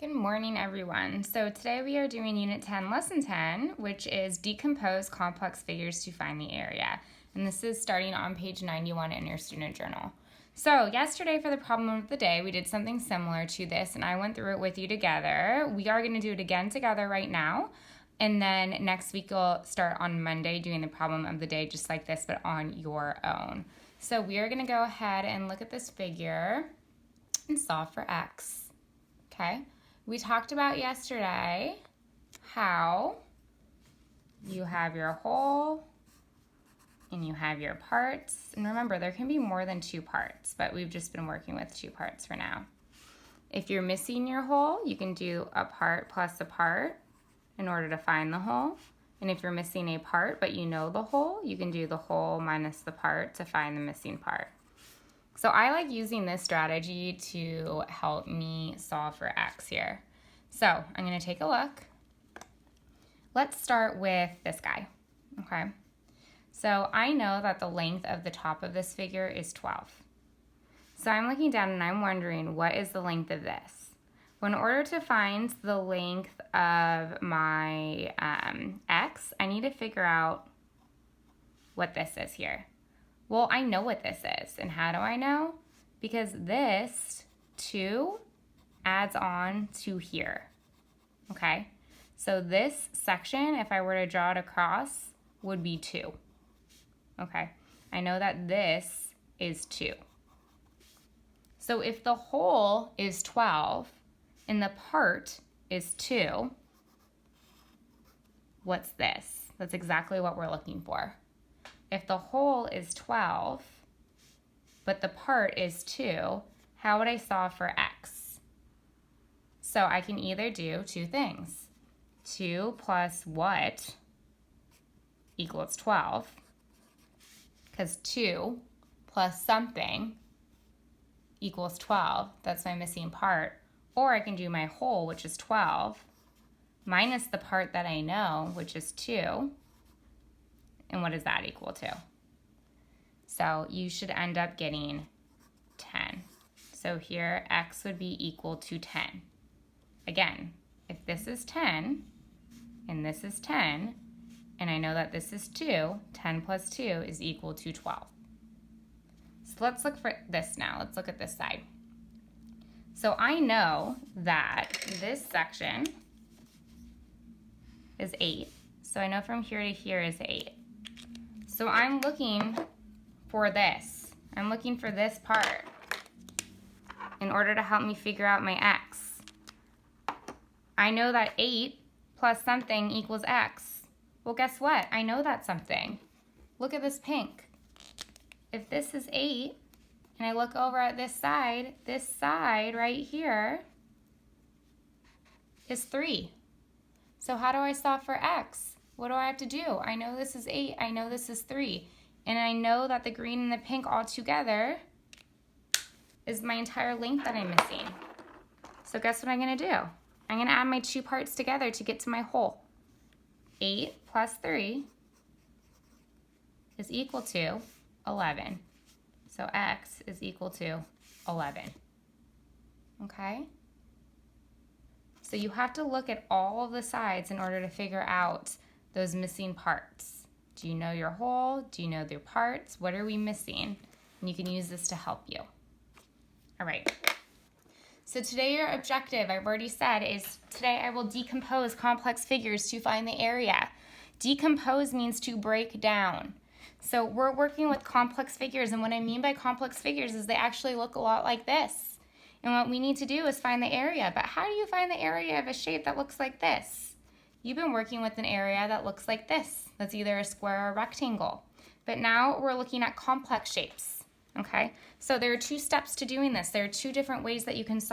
Good morning, everyone. So today we are doing Unit 10, Lesson 10, which is Decompose Complex Figures to Find the Area. And this is starting on page 91 in your student journal. So yesterday for the problem of the day, we did something similar to this, and I went through it with you together. We are going to do it again together right now. And then next week we'll start on Monday doing the problem of the day just like this, but on your own. So we are going to go ahead and look at this figure and solve for x. Okay? We talked about yesterday how you have your whole and you have your parts. And remember, there can be more than two parts, but we've just been working with two parts for now. If you're missing your whole, you can do a part plus a part in order to find the whole. And if you're missing a part but you know the whole, you can do the whole minus the part to find the missing part. So I like using this strategy to help me solve for x here. So I'm going to take a look. Let's start with this guy, okay? So I know that the length of the top of this figure is 12. So I'm looking down and I'm wondering, what is the length of this? Well, in order to find the length of my x, I need to figure out what this is here. Well, I know what this is. And how do I know? Because this 2 adds on to here. Okay? So this section, if I were to draw it across, would be 2. Okay? I know that this is 2. So if the whole is 12 and the part is 2, what's this? That's exactly what we're looking for. If the whole is 12, but the part is 2, how would I solve for x? So I can either do two things. 2 plus what equals 12, because 2 plus something equals 12. That's my missing part. Or I can do my whole, which is 12, minus the part that I know, which is 2. And what does that equal to? So you should end up getting 10. So here, x would be equal to 10. Again, if this is 10, and this is 10, and I know that this is 2, 10 plus 2 is equal to 12. So let's look for this now. Let's look at this side. So I know that this section is 8. So I know from here to here is 8. So I'm looking for this. I'm looking for this part in order to help me figure out my x. I know that 8 plus something equals x. Well, guess what? I know that something. Look at this pink. If this is 8, and I look over at this side right here is 3. So how do I solve for x? What do I have to do? I know this is 8, I know this is 3, and I know that the green and the pink all together is my entire length that I'm missing. So guess what I'm gonna do? I'm gonna add my two parts together to get to my whole. 8 plus 3 is equal to 11. So x is equal to 11, okay? So you have to look at all of the sides in order to figure out those missing parts. Do you know your whole? Do you know your parts? What are we missing? And you can use this to help you. All right. So today your objective, I've already said, is today I will decompose complex figures to find the area. Decompose means to break down. So we're working with complex figures, and what I mean by complex figures is they actually look a lot like this. And what we need to do is find the area. But how do you find the area of a shape that looks like this? You've been working with an area that looks like this. That's either a square or a rectangle. But now we're looking at complex shapes, okay? So there are two steps to doing this. There are two different ways that you can solve